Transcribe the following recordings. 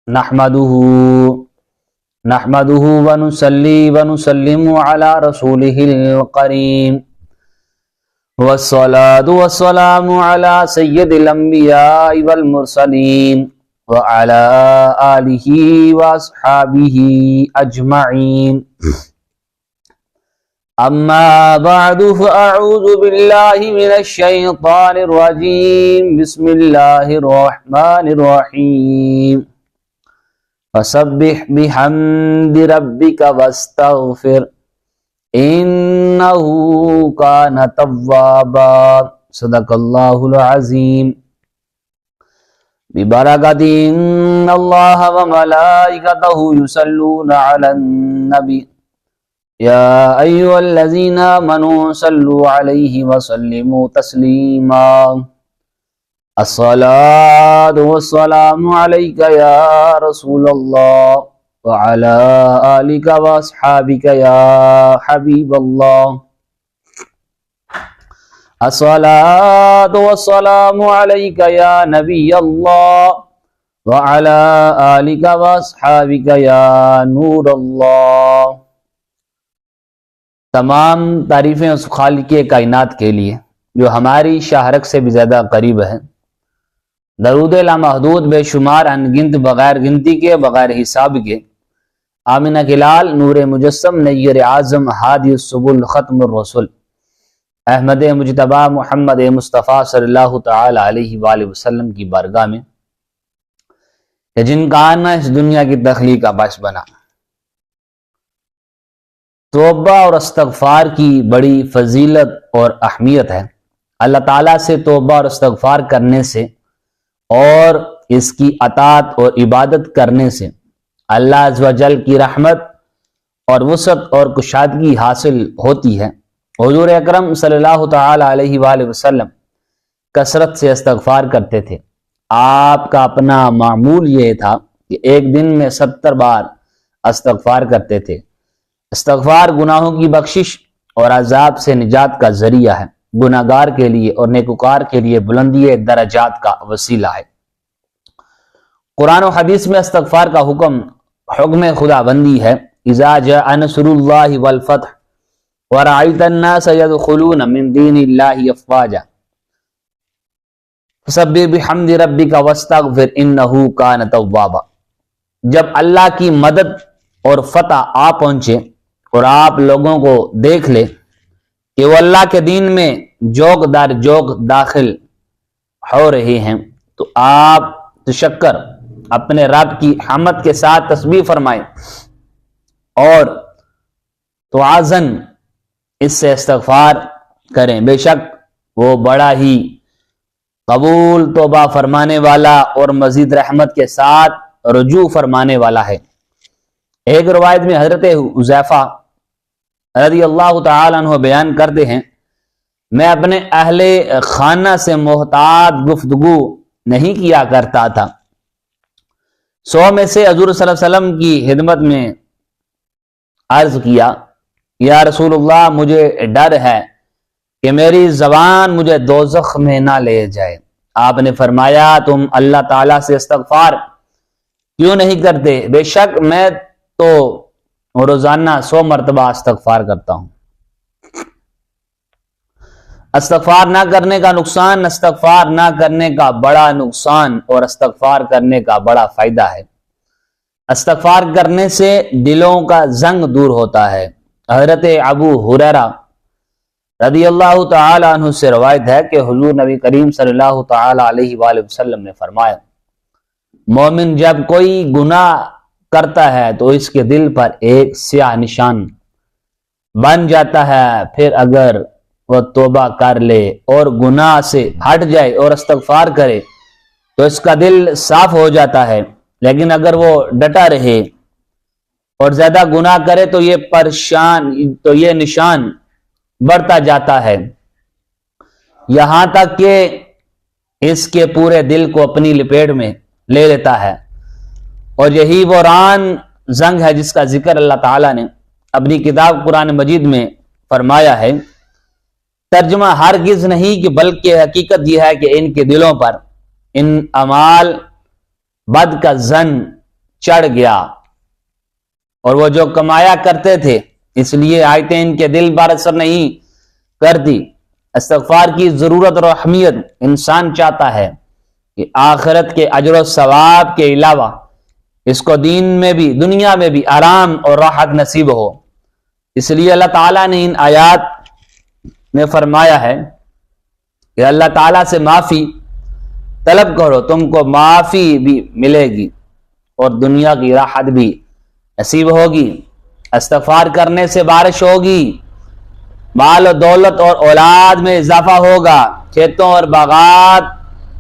نحمده ونصلي ونسلم على رسوله الكريم والصلاة والسلام على سيد الأنبياء والمرسلين وعلى آله وأصحابه أجمعين أما بعد فأعوذ بالله من الشيطان الرجيم بسم الله الرحمن الرحيم فسبح بحمد ربك واستغفر إنه كان توابا صدق الله العظيم ببركة إن الله وملائكته يصلون على النبي يا أيها الذين آمنوا صلوا عليه وسلموا تسليما الصلاة والسلام عليك يا رسول الله وعلى آلك وأصحابك يا حبيب الله الصلاة والسلام عليك يا نبي الله وعلى آلك وأصحابك يا نور الله۔ تمام تعریفیں اس خالق کائنات کے لیے جو ہماری شاہرگ سے بھی زیادہ قریب ہے۔ درود لامحدود بے شمار انگنت بغیر گنتی کے بغیر حساب کے آمنہ کلال نور مجسم نیر اعظم ہادی السبل ختم الرسل احمد مجتبی محمد مصطفیٰ صلی اللہ تعالی علیہ وآلہ وسلم کی بارگاہ میں کہ جن کا آنا اس دنیا کی تخلیق کا باعث بنا۔ توبہ اور استغفار کی بڑی فضیلت اور اہمیت ہے۔ اللہ تعالیٰ سے توبہ اور استغفار کرنے سے اور اس کی اطاعت اور عبادت کرنے سے اللہ عز و جل کی رحمت اور وسعت اور کشادگی حاصل ہوتی ہے۔ حضور اکرم صلی اللہ تعالی علیہ وآلہ وسلم کثرت سے استغفار کرتے تھے۔ آپ کا اپنا معمول یہ تھا کہ ایک دن میں 70 بار استغفار کرتے تھے۔ استغفار گناہوں کی بخشش اور عذاب سے نجات کا ذریعہ ہے، گناہگار کے لیے اور نیکوکار کے لیے بلندی درجات کا وسیلہ ہے۔ قرآن و حدیث میں استغفار کا حکم خدا بندی ہے۔ اذا جاء نصر اللہ والفتح ورأيت الناس يدخلون من دين الله افواجا فسبح بحمد ربك واستغفر انه كان توابا۔ جب اللہ کی مدد اور فتح آ پہنچے اور آپ لوگوں کو دیکھ لے کہ وہ اللہ کے دین میں جوگ در جوگ داخل ہو رہے ہیں تو آپ تشکر اپنے رب کی حمد کے ساتھ تسبیح فرمائیں اور توازن اس سے استغفار کریں، بے شک وہ بڑا ہی قبول توبہ فرمانے والا اور مزید رحمت کے ساتھ رجوع فرمانے والا ہے۔ ایک روایت میں حضرت حذیفہ رضی اللہ تعالیٰ عنہ بیان کرتے ہیں، میں اپنے اہل خانہ سے محتاط گفتگو نہیں کیا کرتا تھا۔ 100 میں سے حضور صلی اللہ علیہ وسلم کی خدمت میں عرض کیا، یا رسول اللہ مجھے ڈر ہے کہ میری زبان مجھے دوزخ میں نہ لے جائے۔ آپ نے فرمایا تم اللہ تعالیٰ سے استغفار کیوں نہیں کرتے؟ بے شک میں تو روزانہ 100 مرتبہ استغفار کرتا ہوں۔ استغفار نہ کرنے کا نقصان، استغفار نہ کرنے کا بڑا نقصان اور استغفار کرنے کا بڑا فائدہ ہے۔ استغفار کرنے سے دلوں کا زنگ دور ہوتا ہے۔ حضرت ابو ہریرہ رضی اللہ تعالی عنہ سے روایت ہے کہ حضور نبی کریم صلی اللہ تعالی علیہ وآلہ وسلم نے فرمایا، مومن جب کوئی گناہ کرتا ہے تو اس کے دل پر ایک سیاہ نشان بن جاتا ہے، پھر اگر وہ توبہ کر لے اور گناہ سے ہٹ جائے اور استغفار کرے تو اس کا دل صاف ہو جاتا ہے، لیکن اگر وہ ڈٹا رہے اور زیادہ گناہ کرے تو یہ نشان بڑھتا جاتا ہے، یہاں تک کہ اس کے پورے دل کو اپنی لپیٹ میں لے لیتا ہے۔ اور یہی وہ ران زنگ ہے جس کا ذکر اللہ تعالیٰ نے اپنی کتاب قرآن مجید میں فرمایا ہے۔ ترجمہ ہرگز نہیں کہ بلکہ حقیقت یہ ہے کہ ان کے دلوں پر ان اعمال بد کا زن چڑھ گیا، اور وہ جو کمایا کرتے تھے اس لیے آیتیں ان کے دل پر اثر نہیں کرتی۔ استغفار کی ضرورت اور اہمیت انسان چاہتا ہے کہ آخرت کے اجر و ثواب کے علاوہ اس کو دین میں بھی دنیا میں بھی آرام اور راحت نصیب ہو۔ اس لیے اللہ تعالیٰ نے ان آیات میں فرمایا ہے کہ اللہ تعالیٰ سے معافی طلب کرو، تم کو معافی بھی ملے گی اور دنیا کی راحت بھی نصیب ہوگی۔ استغفار کرنے سے بارش ہوگی، مال و دولت اور اولاد میں اضافہ ہوگا، کھیتوں اور باغات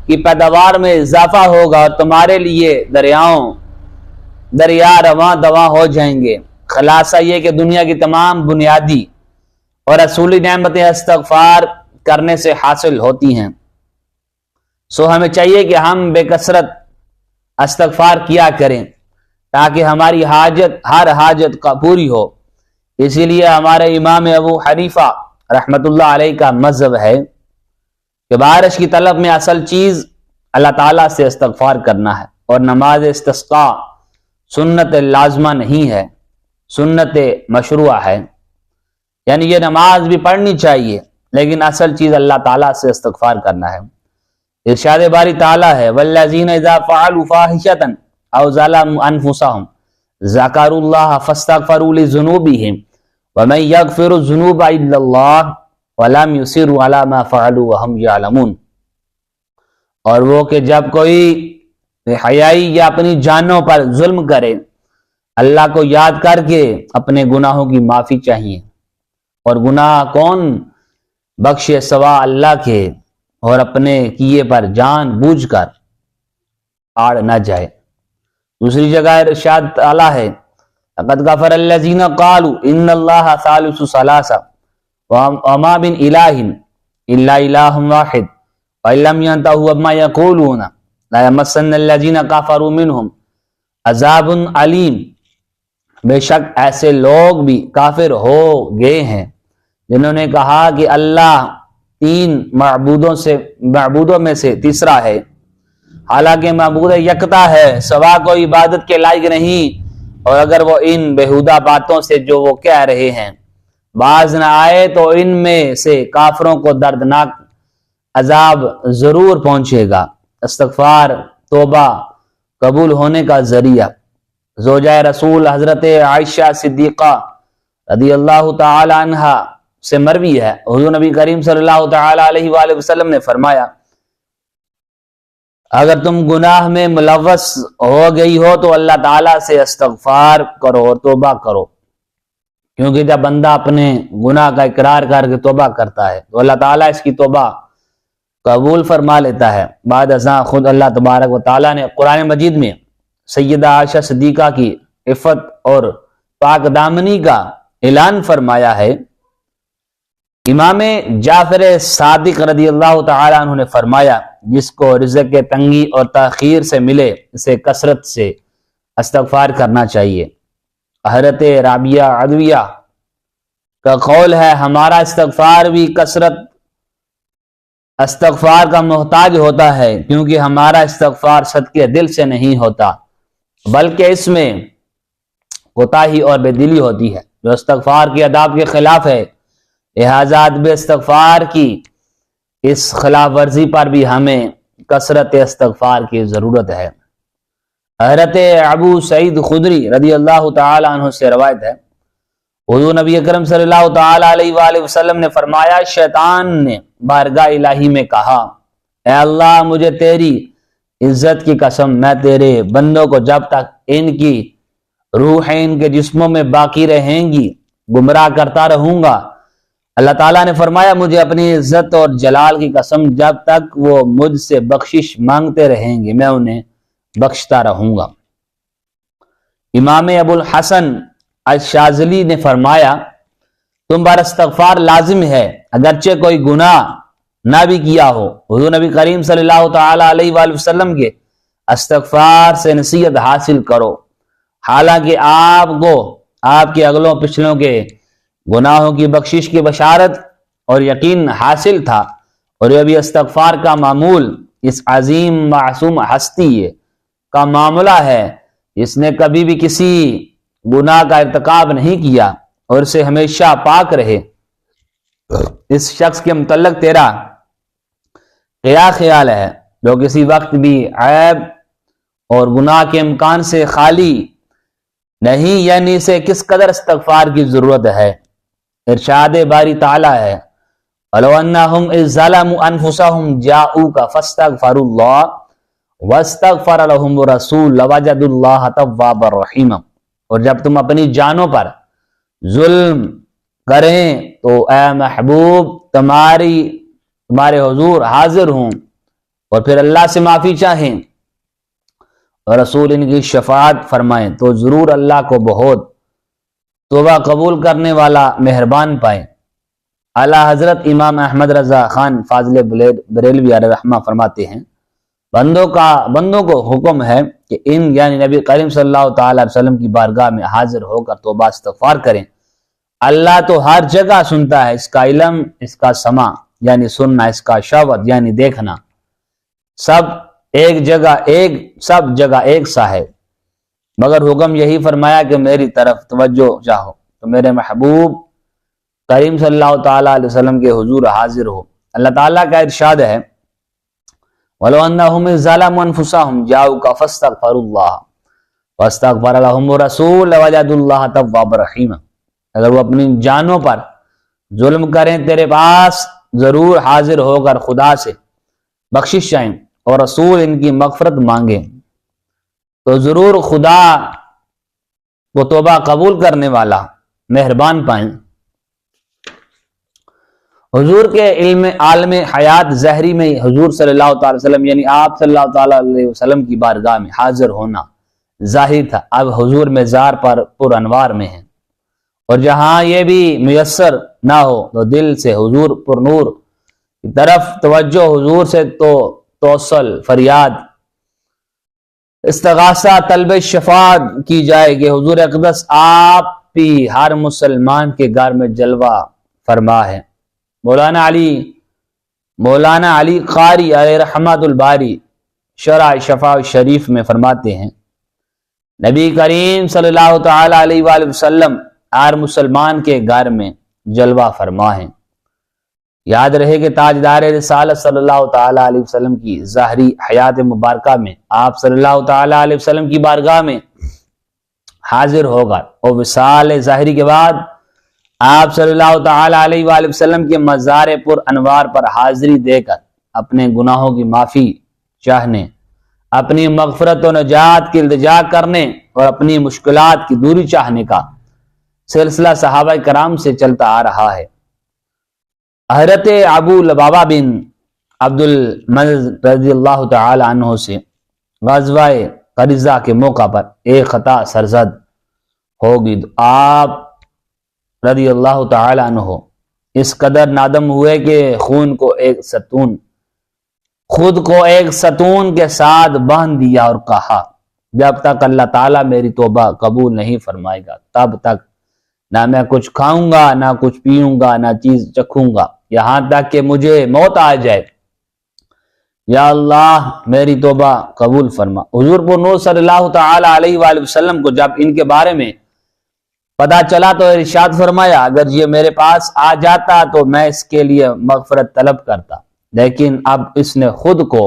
کی پیداوار میں اضافہ ہوگا، اور تمہارے لیے دریا رواں دواں ہو جائیں گے۔ خلاصہ یہ کہ دنیا کی تمام بنیادی اور اصولی نعمتیں استغفار کرنے سے حاصل ہوتی ہیں۔ سو ہمیں چاہیے کہ ہم بے کثرت استغفار کیا کریں تاکہ ہماری ہر حاجت کا پوری ہو۔ اسی لیے ہمارے امام ابو حنیفہ رحمۃ اللہ علیہ کا مذہب ہے کہ بارش کی طلب میں اصل چیز اللہ تعالیٰ سے استغفار کرنا ہے، اور نماز استسقاء سنت لازمہ نہیں ہے، سنت مشروع ہے، یعنی یہ نماز بھی پڑھنی چاہیے لیکن اصل چیز اللہ تعالیٰ سے استغفار کرنا ہے۔ ارشاد باری تعالیٰ ہے والذین اذا فعلوا فاحشۃ او ظلموا انفسهم ذکروا اللہ فاستغفروا لذنوبهم ومن یغفر الذنوب الا اللہ ولم یصروا علی ما فعلوا وهم یعلمون۔ اور وہ کہ جب کوئی بے حیائی یا اپنی جانوں پر ظلم کرے، اللہ کو یاد کر کے اپنے گناہوں کی معافی چاہیے، اور گناہ کون بخشے سوا اللہ کے، اور اپنے کیے پر جان بوجھ کر آڑ نہ جائے۔ دوسری جگہ ارشاد تعالیٰ ہے لقد کفر الذین قالوا ان اللہ ثالث ثلاثہ وما من الہ الا الہ واحد وان لم ينتهوا عما یقولون لا یمسن الذین کفروا منہم عذاب علیم۔ بے شک ایسے لوگ بھی کافر ہو گئے ہیں جنہوں نے کہا کہ اللہ تین معبودوں میں سے تیسرا ہے، حالانکہ معبود یکتا ہے، سوا کوئی عبادت کے لائق نہیں، اور اگر وہ ان بیہودہ باتوں سے جو وہ کہہ رہے ہیں باز نہ آئے تو ان میں سے کافروں کو دردناک عذاب ضرور پہنچے گا۔ استغفار توبہ قبول ہونے کا ذریعہ۔ زوجہ رسول حضرت عائشہ صدیقہ رضی اللہ تعالی عنہا سے مروی ہے، حضور نبی کریم صلی اللہ تعالی علیہ وآلہ وسلم نے فرمایا اگر تم گناہ میں ملوث ہو گئی ہو تو اللہ تعالیٰ سے استغفار کرو اور توبہ کرو، کیونکہ جب بندہ اپنے گناہ کا اقرار کر کے توبہ کرتا ہے تو اللہ تعالیٰ اس کی توبہ قبول فرما لیتا ہے۔ بعد ازاں خود اللہ تبارک و تعالیٰ نے قرآن مجید میں سیدہ عائشہ صدیقہ کی عفت اور پاک دامنی کا اعلان فرمایا ہے۔ امام جعفر صادق رضی اللہ تعالیٰ عنہ نے فرمایا جس کو رزق کے تنگی اور تاخیر سے ملے اسے کثرت سے استغفار کرنا چاہیے۔ حضرت رابعہ عدویہ کا قول ہے ہمارا استغفار بھی کثرت استغفار کا محتاج ہوتا ہے، کیونکہ ہمارا استغفار صدقے دل سے نہیں ہوتا بلکہ اس میں کوتاہی اور بے دلی ہوتی ہے جو استغفار کے آداب کے خلاف ہے، لہذا ادب استغفار کی اس خلاف ورزی پر بھی ہمیں کثرت استغفار کی ضرورت ہے۔ حضرت ابو سعید خدری رضی اللہ تعالی عنہ سے روایت ہے حضور نبی اکرم صلی اللہ تعالی علیہ وآلہ وسلم نے فرمایا شیطان نے بارگاہ الہی میں کہا اے اللہ مجھے تیری عزت کی قسم میں تیرے بندوں کو جب تک ان کی روحیں ان کے جسموں میں باقی رہیں گی گمراہ کرتا رہوں گا۔ اللہ تعالیٰ نے فرمایا مجھے اپنی عزت اور جلال کی قسم جب تک وہ مجھ سے بخشش مانگتے رہیں گے میں انہیں بخشتا رہوں گا۔ امام ابو الحسن الشاذلی نے فرمایا تم پر استغفار لازم ہے اگرچہ کوئی گناہ نہ بھی کیا ہو۔ حضور نبی کریم صلی اللہ تعالی علیہ وآلہ وسلم کے استغفار سے نصیحت حاصل کرو، حالانکہ آپ کو آپ کے اگلوں پچھلوں کے گناہوں کی بخشش کی بشارت اور یقین حاصل تھا، اور یہ بھی استغفار کا معمول اس عظیم معصوم ہستی کا معاملہ ہے اس نے کبھی بھی کسی گناہ کا ارتکاب نہیں کیا اور اسے ہمیشہ پاک رہے، اس شخص کے متعلق تیرا کیا خیال ہے جو کسی وقت بھی عیب اور گناہ کے امکان سے خالی نہیں، یعنی اسے کس قدر استغفار کی ضرورت ہے۔ ارشاد باری تعالیٰ ہے وَلَوْ أَنَّهُمْ إِذْ ظَلَمُوا أَنفُسَهُمْ جَاءُوكَ فَاسْتَغْفَرُوا اللَّهَ وَاسْتَغْفَرَ لَهُمُ الرَّسُولُ لَوَجَدُوا اللَّهَ تَوَّابًا رَحِيمًا۔ اور جب تم اپنی جانوں پر ظلم کریں تو اے محبوب تمہارے حضور حاضر ہوں اور پھر اللہ سے معافی چاہیں اور رسول ان کی شفاعت فرمائیں تو ضرور اللہ کو بہت توبہ قبول کرنے والا مہربان پائیں۔ اعلیٰ حضرت امام احمد رضا خان فاضل بریلوی علیہ رحمہ فرماتے ہیں بندوں کو حکم ہے کہ ان یعنی نبی کریم صلی اللہ تعالی علیہ وسلم کی بارگاہ میں حاضر ہو کر توبہ استغفار کریں۔ اللہ تو ہر جگہ سنتا ہے، اس کا علم، اس کا سمع یعنی سننا، اس کا شہوت یعنی دیکھنا، سب جگہ ایک سا ہے، مگر حکم یہی فرمایا کہ میری طرف توجہ چاہو تو میرے محبوب کریم صلی اللہ تعالیٰ علیہ وسلم کے حضور حاضر ہو۔ اللہ تعالیٰ کا ارشاد ہے وَلَوْ أَنَّهُمْ إِذْ ظَلَمُوا أَنفُسَهُمْ جَاءُوكَ فَاسْتَغْفَرُوا اللَّهَ وَاسْتَغْفَرَ لَهُمُ الرَّسُولُ لَوَجَدُوا اللَّهَ تَوَّابًا رَحِيمًا۔ اگر وہ اپنی جانوں پر ظلم کریں تیرے پاس ضرور حاضر ہو کر خدا سے بخشش چاہیں اور رسول ان کی مغفرت مانگیں تو ضرور خدا وہ توبہ قبول کرنے والا مہربان پائیں۔ حضور کے عالم حیات ظاہری میں حضور صلی اللہ تعالی وسلم یعنی آپ صلی اللہ تعالی علیہ وسلم کی بارگاہ میں حاضر ہونا ظاہر تھا، اب حضور مزار پر انوار میں ہیں، اور جہاں یہ بھی میسر نہ ہو تو دل سے حضور پر نور کی طرف توجہ، حضور سے تو توسل، فریاد، استغاثہ، طلب شفاعت کی جائے کہ حضور اقدس آپ بھی ہر مسلمان کے گھر میں جلوہ فرما ہے۔ مولانا علی قاری علیہ رحمت الباری شرح شفاء شریف میں فرماتے ہیں نبی کریم صلی اللہ تعالی علیہ وآلہ وسلم ہر مسلمان کے گھر میں جلوہ فرما ہیں۔ یاد رہے کہ تاجدار رسالت صلی اللہ تعالی علیہ وسلم کی ظاہری حیات مبارکہ میں آپ صلی اللہ تعالی علیہ وسلم کی بارگاہ میں حاضر ہوگا، اور وصال ظاہری کے بعد آپ صلی اللہ تعالی علیہ وآلہ وسلم کے مزار پر انوار پر حاضری دے کر اپنے گناہوں کی معافی چاہنے، اپنی مغفرت و نجات کی التجا کرنے اور اپنی مشکلات کی دوری چاہنے کا سلسلہ صحابہ کرام سے چلتا آ رہا ہے۔ حضرت ابو لبابہ بن عبد المنذر رضی اللہ تعالی عنہ سے غزوہ قریظہ کے موقع پر ایک خطا سرزد ہوگی تو آپ رضی اللہ تعالی عنہ اس قدر نادم ہوئے کہ خود کو ایک ستون کے ساتھ باندھ دیا اور کہا جب تک اللہ تعالیٰ میری توبہ قبول نہیں فرمائے گا تب تک نہ میں کچھ کھاؤں گا، نہ کچھ پیوں گا، نہ چیز چکھوں گا، یہاں تک کہ مجھے موت آ جائے۔ یا اللہ میری توبہ قبول فرما۔ حضور پر نور صلی اللہ تعالی علیہ وآلہ وسلم کو جب ان کے بارے میں پتہ چلا تو ارشاد فرمایا اگر یہ میرے پاس آ جاتا تو میں اس کے لیے مغفرت طلب کرتا، لیکن اب اس نے خود کو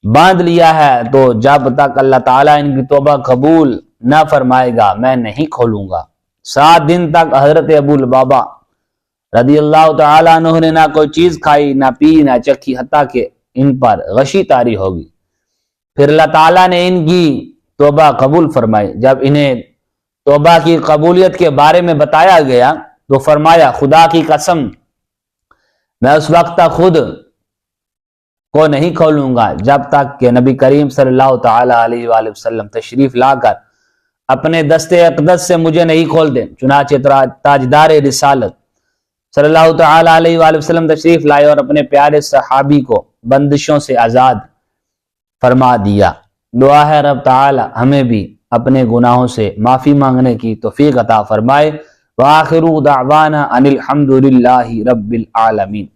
باندھ لیا ہے تو جب تک اللہ تعالیٰ ان کی توبہ قبول نہ فرمائے گا میں نہیں کھولوں گا۔ 7 دن تک حضرت ابو لبابہ رضی اللہ تعالیٰ عنہ نے نہ کوئی چیز کھائی، نہ پی، نہ چکھی، حتیٰ کہ ان پر غشی طاری ہوگی۔ پھر اللہ تعالیٰ نے ان کی توبہ قبول فرمائی۔ جب انہیں توبہ کی قبولیت کے بارے میں بتایا گیا تو فرمایا خدا کی قسم میں اس وقت تک خود کو نہیں کھولوں گا جب تک کہ نبی کریم صلی اللہ تعالی علیہ وآلہ وسلم تشریف لا کر اپنے دست اقدس سے مجھے نہیں کھول دیں۔ چنانچہ تاجدار رسالت صلی اللہ تعالی علیہ وآلہ وسلم تشریف لائے اور اپنے پیارے صحابی کو بندشوں سے آزاد فرما دیا۔ دعا ہے رب تعالی ہمیں بھی اپنے گناہوں سے معافی مانگنے کی توفیق عطا فرمائے۔ وآخر دعوانا ان الحمد للہ رب العالمین۔